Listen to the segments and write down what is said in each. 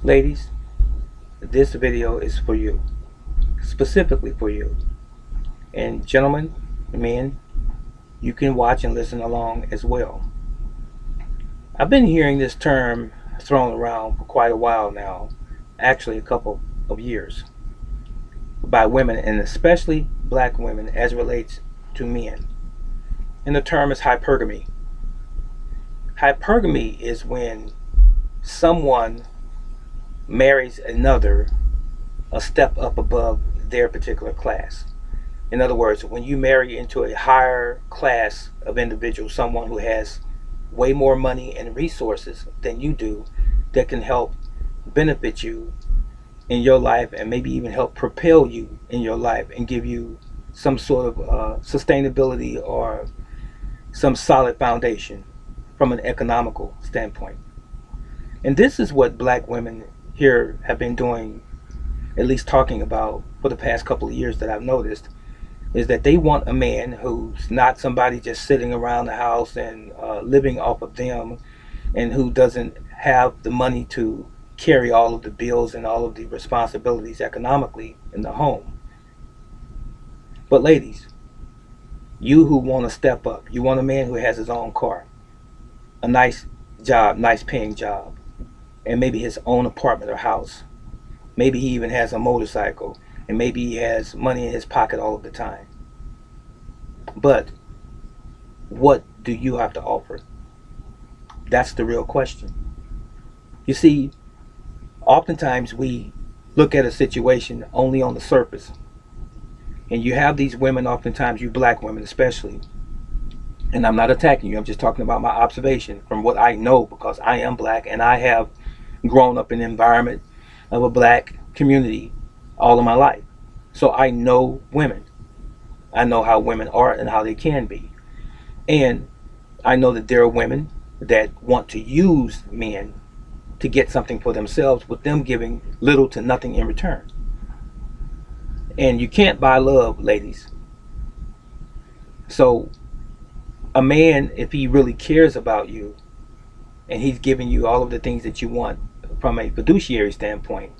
Ladies, this video is for you, specifically for you. And gentlemen, men, you can watch and listen along as well. I've been hearing this term thrown around for quite a while now, actually a couple of years, by women and especially black women as it relates to men. And the term is hypergamy. Hypergamy is when someone marries another a step up above their particular class. In other words, when you marry into a higher class of individual, someone who has way more money and resources than you do, that can help benefit you in your life and maybe even help propel you in your life and give you some sort of sustainability or some solid foundation from an economical standpoint. And this is what black women here have been doing, at least talking about for the past couple of years that I've noticed, is that they want a man who's not somebody just sitting around the house and living off of them, and who doesn't have the money to carry all of the bills and all of the responsibilities economically in the home. But ladies, you who want to step up, you want a man who has his own car, a nice job, nice paying job, and maybe his own apartment or house. Maybe he even has a motorcycle, and maybe he has money in his pocket all of the time. But what do you have to offer? That's the real question. You see, oftentimes we look at a situation only on the surface. And you have these women, oftentimes you black women especially, and I'm not attacking you, I'm just talking about my observation from what I know, because I am black and I have grown up in an environment of a black community all of my life. So I know women. I know how women are and how they can be. And I know that there are women that want to use men to get something for themselves, with them giving little to nothing in return. And you can't buy love, ladies. So a man, if he really cares about you and he's giving you all of the things that you want from a fiduciary standpoint,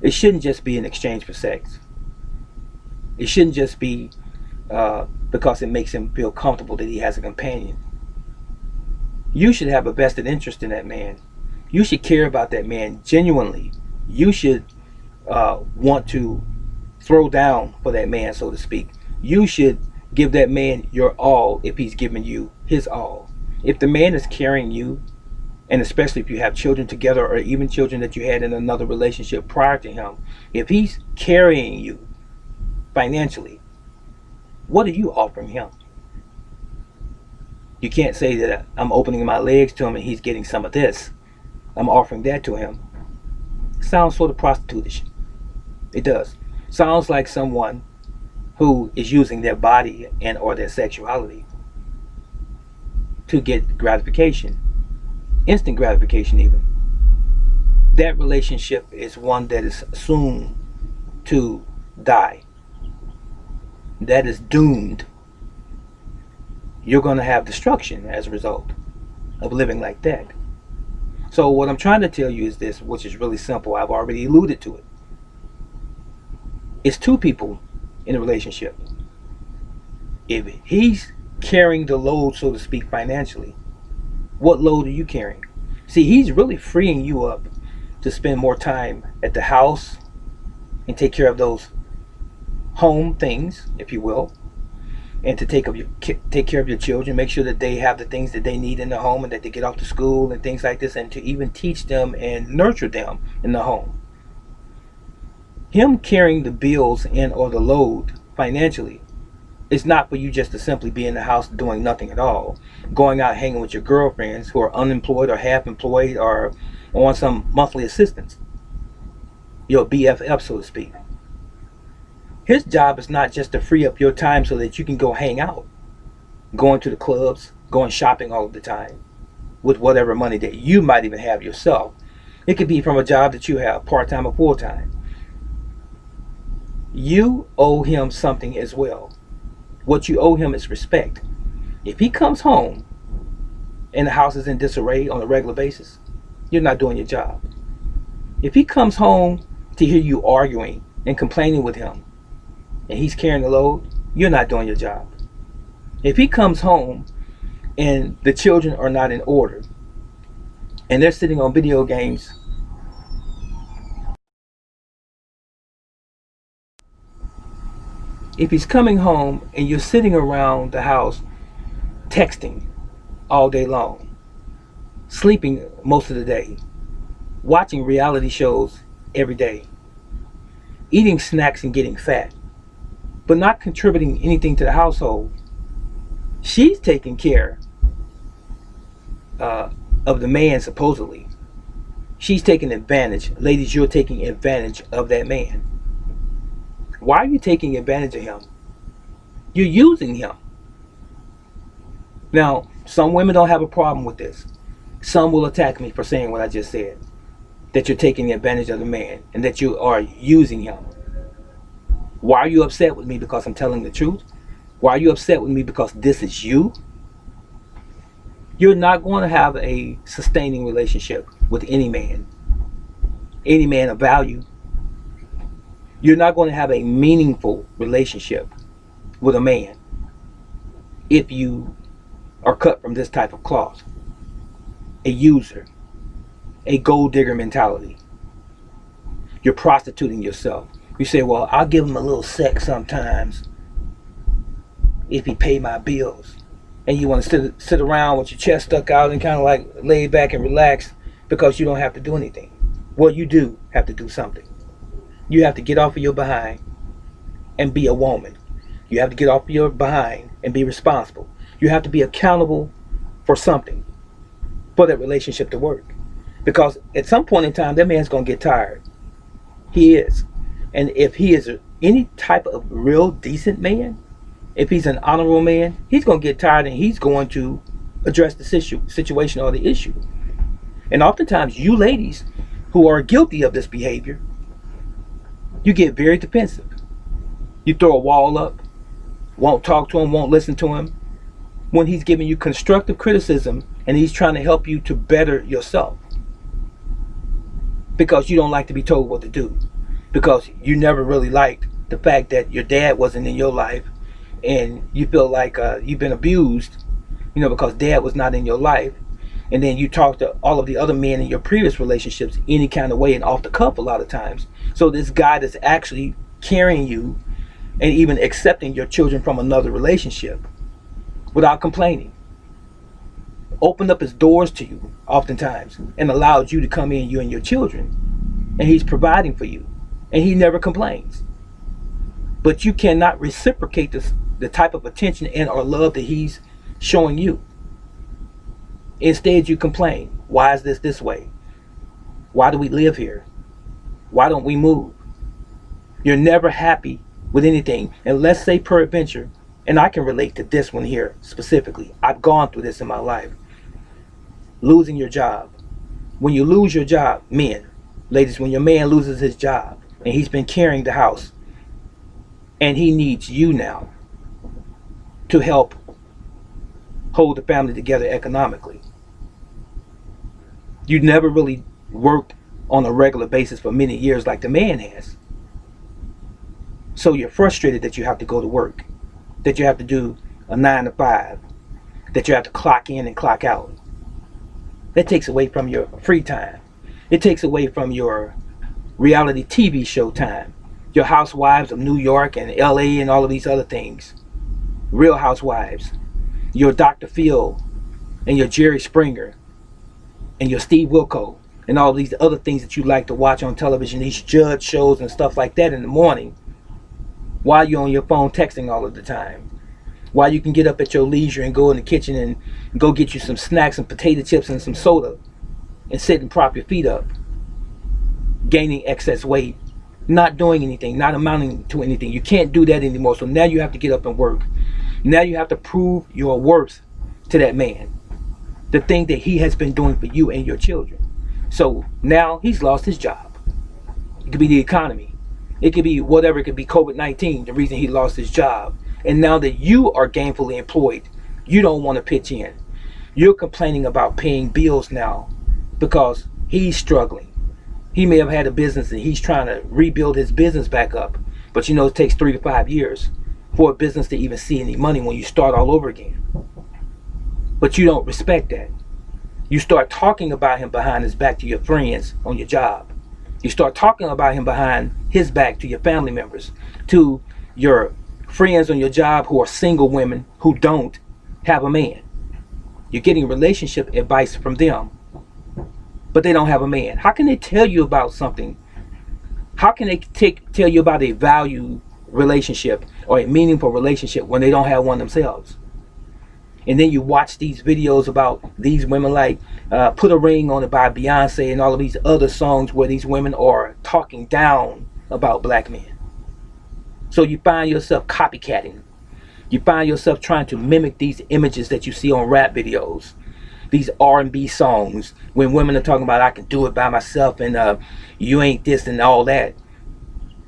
it shouldn't just be in exchange for sex. It shouldn't just be because it makes him feel comfortable that he has a companion. You should have a vested interest in that man. You should care about that man genuinely. You should want to throw down for that man, so to speak. You should give that man your all if he's giving you his all. If the man is carrying you, and especially if you have children together or even children that you had in another relationship prior to him, if he's carrying you financially, what are you offering him? You can't say that I'm opening my legs to him and he's getting some of this, I'm offering that to him. It sounds sort of prostitutish. It does. Sounds like someone who is using their body and or their sexuality to get gratification, instant gratification even. That relationship is one that is soon to die. That is doomed. You're going to have destruction as a result of living like that. So what I'm trying to tell you is this, which is really simple. I've already alluded to it. It's two people in a relationship. If he's carrying the load, so to speak, financially, what load are you carrying? See, he's really freeing you up to spend more time at the house and take care of those home things, if you will, and to take care of your children, make sure that they have the things that they need in the home and that they get off to school and things like this, and to even teach them and nurture them in the home. Him carrying the bills and or the load financially, it's not for you just to simply be in the house doing nothing at all, going out hanging with your girlfriends who are unemployed or half employed or on some monthly assistance, your BFF, so to speak. His job is not just to free up your time so that you can go hang out, going to the clubs, going shopping all of the time with whatever money that you might even have yourself. It could be from a job that you have, part-time or full-time. You owe him something as well. What you owe him is respect. If he comes home and the house is in disarray on a regular basis, you're not doing your job. If he comes home to hear you arguing and complaining with him and he's carrying the load, you're not doing your job. If he comes home and the children are not in order and they're sitting on video games, if he's coming home and you're sitting around the house texting all day long, sleeping most of the day, watching reality shows every day, eating snacks and getting fat, but not contributing anything to the household, she's taking care of the man, supposedly. She's taking advantage. Ladies, you're taking advantage of that man. Why are you taking advantage of him? You're using him. Now, some women don't have a problem with this. Some will attack me for saying what I just said. That you're taking advantage of the man and that you are using him. Why are you upset with me? Because I'm telling the truth? Why are you upset with me? Because this is you? You're not going to have a sustaining relationship with any man of value. You're not going to have a meaningful relationship with a man if you are cut from this type of cloth. A user, a gold digger mentality. You're prostituting yourself. You say, well, I'll give him a little sex sometimes if he pay my bills. And you want to sit around with your chest stuck out and kind of like lay back and relax because you don't have to do anything. Well, you do have to do something. You have to get off of your behind and be a woman. You have to get off of your behind and be responsible. You have to be accountable for something for that relationship to work. Because at some point in time, that man's going to get tired. He is. And if he is any type of real decent man, if he's an honorable man, he's going to get tired and he's going to address the situation or the issue. And oftentimes, you ladies who are guilty of this behavior, you get very defensive. You throw a wall up, won't talk to him, won't listen to him, when he's giving you constructive criticism and he's trying to help you to better yourself. Because you don't like to be told what to do. Because you never really liked the fact that your dad wasn't in your life and you feel like you've been abused, because dad was not in your life. And then you talk to all of the other men in your previous relationships any kind of way and off the cuff a lot of times. So this guy that's actually carrying you and even accepting your children from another relationship without complaining opened up his doors to you oftentimes and allowed you to come in, you and your children, and he's providing for you and he never complains. But you cannot reciprocate the type of attention and or love that he's showing you. Instead, you complain. Why is this way? Why do we live here? Why don't we move? You're never happy with anything. And let's say peradventure, and I can relate to this one here specifically. I've gone through this in my life. Losing your job. When you lose your job, men, ladies, when your man loses his job and he's been carrying the house and he needs you now to help hold the family together economically. You never really worked on a regular basis for many years like the man has. So you're frustrated that you have to go to work, that you have to do a 9 to 5, that you have to clock in and clock out. That takes away from your free time. It takes away from your reality TV show time, your Housewives of New York and LA and all of these other things, Real Housewives, your Dr. Phil and your Jerry Springer and your Steve Wilkos and all these other things that you like to watch on television, these judge shows and stuff like that in the morning while you're on your phone texting all of the time, while you can get up at your leisure and go in the kitchen and go get you some snacks and potato chips and some soda and sit and prop your feet up, gaining excess weight, not doing anything, not amounting to anything. You can't do that anymore. So now you have to get up and work. Now you have to prove your worth to that man, the thing that he has been doing for you and your children. So now he's lost his job. It could be the economy. It could be whatever. It could be COVID-19, the reason he lost his job. And now that you are gainfully employed, you don't want to pitch in. You're complaining about paying bills now because He's struggling. He may have had a business and he's trying to rebuild his business back up. But you know, it takes 3 to 5 years for a business to even see any money when you start all over again. But you don't respect that. You start talking about him behind his back to your friends on your job. You start talking about him behind his back to your family members, to your friends on your job who are single women who don't have a man. You're getting relationship advice from them, but they don't have a man. How can they tell you about something? How can they tell you about a value relationship or a meaningful relationship when they don't have one themselves? And then you watch these videos about these women like Put a Ring on It by Beyonce and all of these other songs where these women are talking down about black men. So you find yourself copycatting. You find yourself trying to mimic these images that you see on rap videos, these R&B songs, when women are talking about I can do it by myself and you ain't this and all that.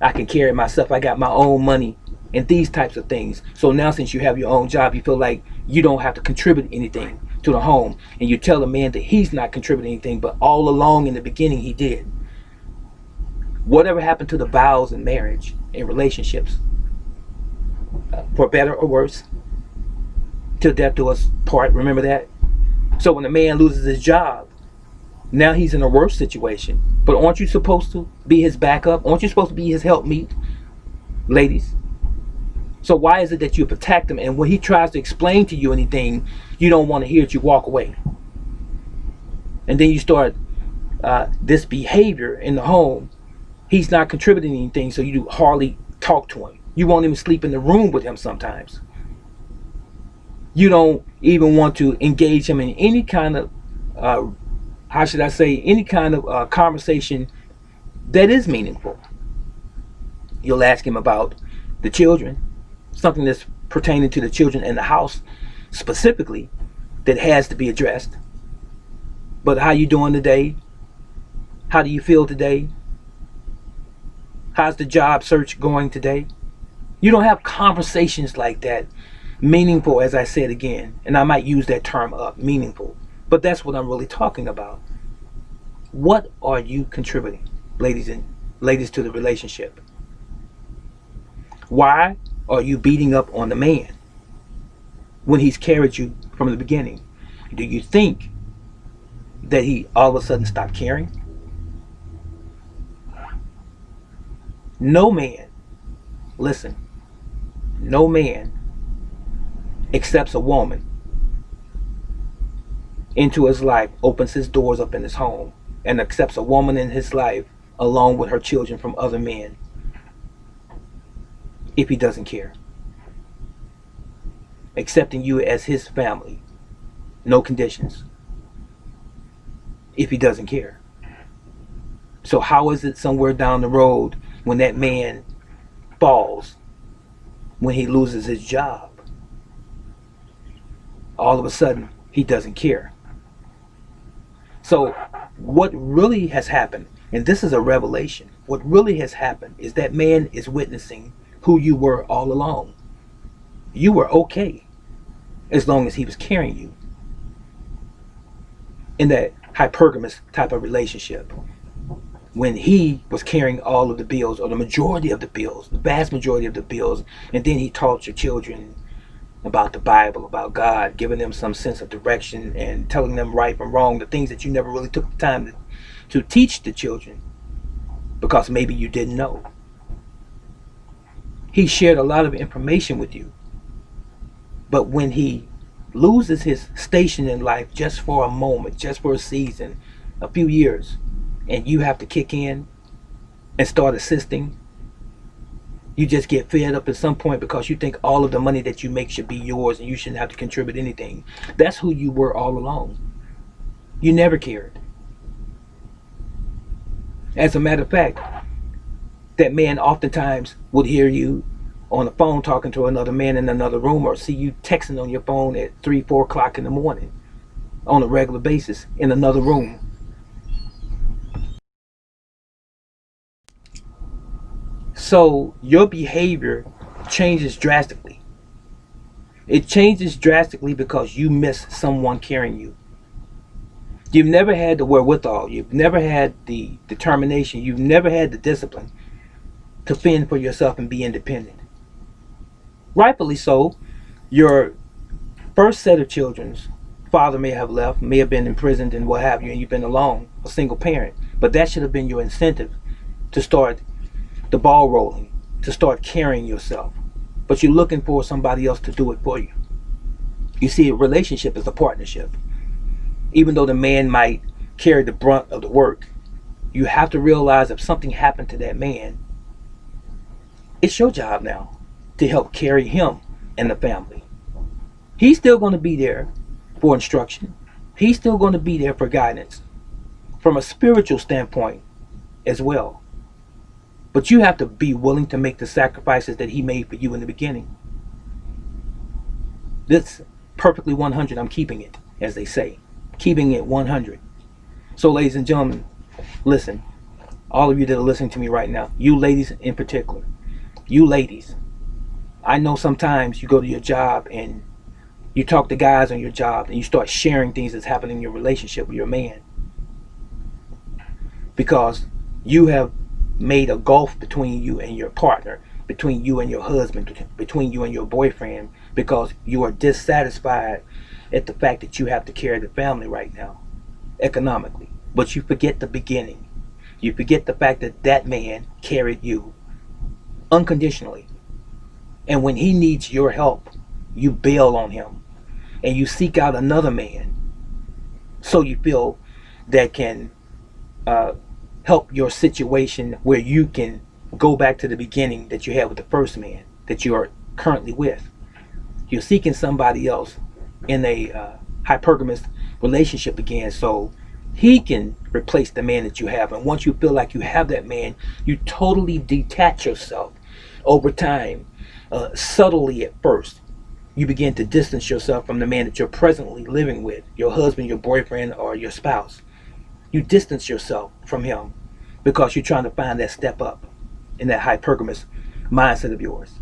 I can carry myself. I got my own money and these types of things. So now since you have your own job, you feel like you don't have to contribute anything to the home. And you tell a man that he's not contributing anything, but all along in the beginning he did. Whatever happened to the vows in marriage and relationships? For better or worse, till death do us part. Remember that? So when a man loses his job, now he's in a worse situation. But aren't you supposed to be his backup? Aren't you supposed to be his helpmeet, ladies? So why is it that you protect him, and when he tries to explain to you anything, you don't want to hear it, you walk away? And then you start this behavior in the home. He's not contributing anything, so you hardly talk to him. You won't even sleep in the room with him sometimes. You don't even want to engage him in any kind of, how should I say, any kind of conversation that is meaningful. You'll ask him about the children, something that's pertaining to the children in the house specifically that has to be addressed. But how you doing today? How do you feel today? How's the job search going today? You don't have conversations like that, meaningful, as I said again, and I might use that term up, meaningful, but that's what I'm really talking about. What are you contributing, ladies to the relationship? Why are you beating up on the man when he's carried you from the beginning? Do you think that he all of a sudden stopped caring? No man, listen, no man accepts a woman into his life, opens his doors up in his home, and accepts a woman in his life along with her children from other men if he doesn't care. Accepting you as his family, no conditions, if he doesn't care. So how is it somewhere down the road when that man falls, when he loses his job, all of a sudden he doesn't care? So what really has happened, and this is a revelation, what really has happened is that man is witnessing who you were all along. You were okay as long as he was carrying you in that hypergamous type of relationship. When he was carrying all of the bills, or the majority of the bills, the vast majority of the bills, and then he taught your children about the Bible, about God, giving them some sense of direction and telling them right from wrong, the things that you never really took the time to teach the children because maybe you didn't know. He shared a lot of information with you, but when he loses his station in life just for a moment, just for a season, a few years, and you have to kick in and start assisting, you just get fed up at some point because you think all of the money that you make should be yours and you shouldn't have to contribute anything. That's who you were all along. You never cared. As a matter of fact, that man oftentimes would hear you on the phone talking to another man in another room, or see you texting on your phone at 3, 4 o'clock in the morning on a regular basis in another room. So your behavior changes drastically. It changes drastically because you miss someone carrying you. You've never had the wherewithal. You've never had the determination. You've never had the discipline to fend for yourself and be independent. Rightfully so. Your first set of children's father may have left, may have been imprisoned and what have you, and you've been alone, a single parent. But that should have been your incentive to start the ball rolling, to start carrying yourself. But you're looking for somebody else to do it for you. You see, a relationship is a partnership. Even though the man might carry the brunt of the work, you have to realize if something happened to that man, it's your job now to help carry him and the family. He's still going to be there for instruction. He's still going to be there for guidance from a spiritual standpoint as well. But you have to be willing to make the sacrifices that he made for you in the beginning. This perfectly 100, I'm keeping it, as they say. Keeping it 100. So, ladies and gentlemen, listen. All of you that are listening to me right now, you ladies in particular, you ladies, I know sometimes you go to your job and you talk to guys on your job and you start sharing things that's happening in your relationship with your man because you have made a gulf between you and your partner, between you and your husband, between you and your boyfriend, because you are dissatisfied at the fact that you have to carry the family right now economically. But you forget the beginning. You forget the fact that that man carried you unconditionally, and when he needs your help, you bail on him and you seek out another man so you feel that can help your situation where you can go back to the beginning that you had with the first man that you are currently with. You're seeking somebody else in a hypergamous relationship again so he can replace the man that you have. And once you feel like you have that man, you totally detach yourself over time. Subtly at first, you begin to distance yourself from the man that you're presently living with, your husband, your boyfriend, or your spouse. You distance yourself from him because you're trying to find that step up in that hypergamous mindset of yours.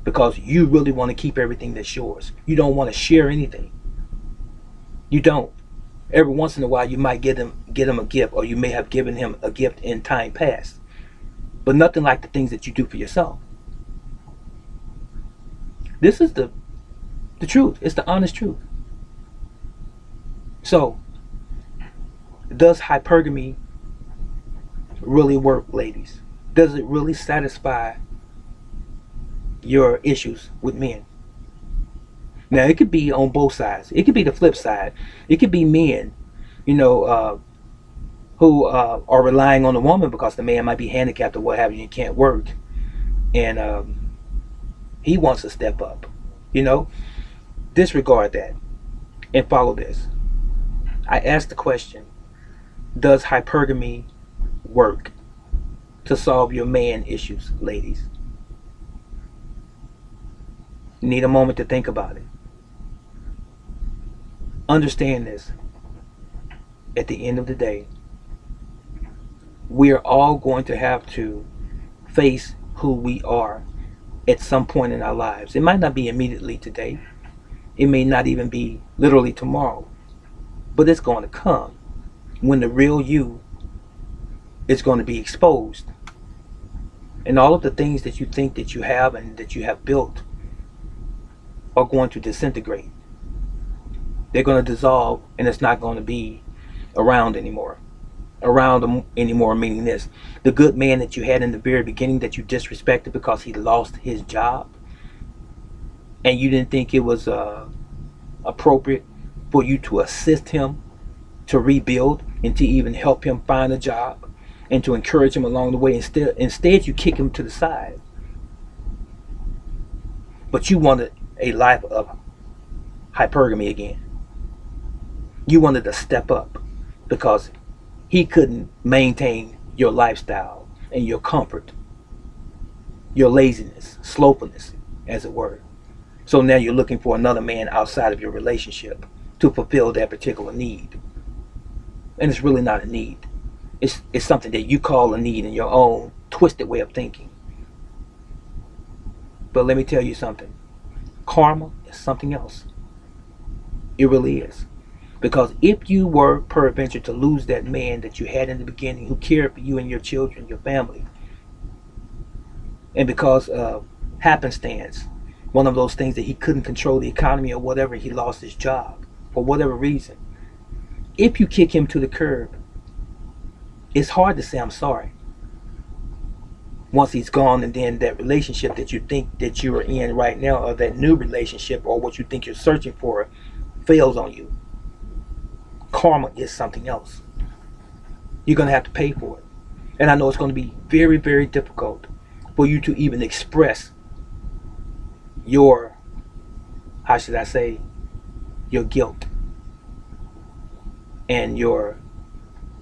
Because you really want to keep everything that's yours. You don't want to share anything. You don't. Every once in a while, you might get him a gift, or you may have given him a gift in time past. But nothing like the things that you do for yourself. This is the truth. It's the honest truth. So, does hypergamy really work, ladies? Does it really satisfy your issues with men? Now, it could be on both sides. It could be the flip side. It could be men, who are relying on the woman because the man might be handicapped or what have you and can't work. And he wants to step up. Disregard that and follow this. I asked the question, does hypergamy work to solve your man issues, ladies? You need a moment to think about it. Understand this. At the end of the day, we are all going to have to face who we are at some point in our lives. It might not be immediately today. It may not even be literally tomorrow. But it's going to come when the real you is going to be exposed. And all of the things that you think that you have and that you have built are going to disintegrate. They're going to dissolve, and it's not going to be around anymore. Meaning this: the good man that you had in the very beginning that you disrespected because he lost his job, and you didn't think it was appropriate for you to assist him to rebuild and to even help him find a job and to encourage him along the way. Instead, you kick him to the side. But you wanted a life of hypergamy again. You wanted to step up because he couldn't maintain your lifestyle and your comfort, your laziness, slothfulness, as it were. So now you're looking for another man outside of your relationship to fulfill that particular need. And it's really not a need. It's something that you call a need in your own twisted way of thinking. But let me tell you something. Karma is something else. It really is. Because if you were peradventure to lose that man that you had in the beginning who cared for you and your children, your family, and because of happenstance, one of those things that he couldn't control the economy or whatever, he lost his job for whatever reason. If you kick him to the curb, it's hard to say I'm sorry once he's gone, and then that relationship that you think that you are in right now, or that new relationship, or what you think you're searching for, fails on you. Karma is something else. You're going to have to pay for it. And I know it's going to be very, very difficult for you to even express your, how should I say, your guilt and your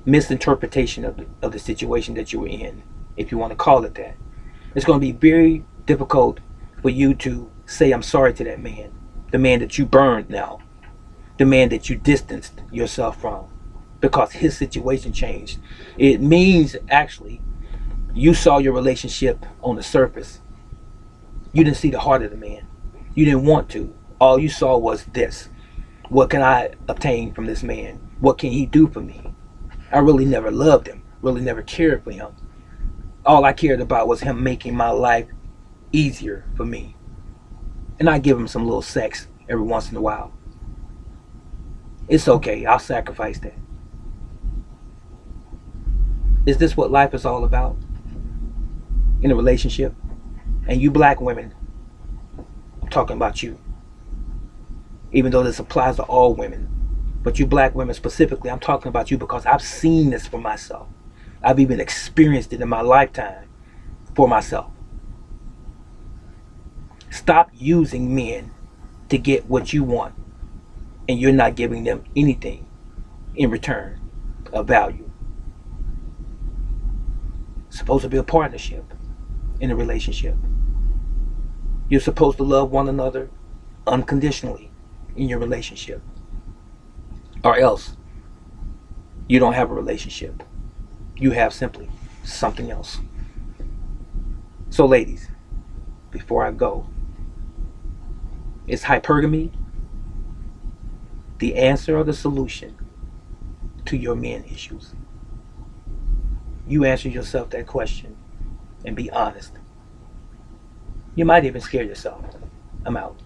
misinterpretation of the situation that you were in, if you want to call it that. It's going to be very difficult for you to say I'm sorry to that man, the man that you burned now, the man that you distanced yourself from, because his situation changed. It means actually you saw your relationship on the surface. You didn't see the heart of the man. You didn't want to. All you saw was this. What can I obtain from this man? What can he do for me? I really never loved him, really never cared for him. All I cared about was him making my life easier for me. And I give him some little sex every once in a while. It's okay, I'll sacrifice that. Is this what life is all about in a relationship? And you black women, I'm talking about you, even though this applies to all women, but you black women specifically, I'm talking about you because I've seen this for myself. I've even experienced it in my lifetime for myself. Stop using men to get what you want, and you're not giving them anything in return of value. It's supposed to be a partnership in a relationship. You're supposed to love one another unconditionally in your relationship, or else you don't have a relationship. You have simply something else. So ladies, before I go, is hypergamy the answer or the solution to your men issues? You answer yourself that question and be honest. You might even scare yourself. I'm out.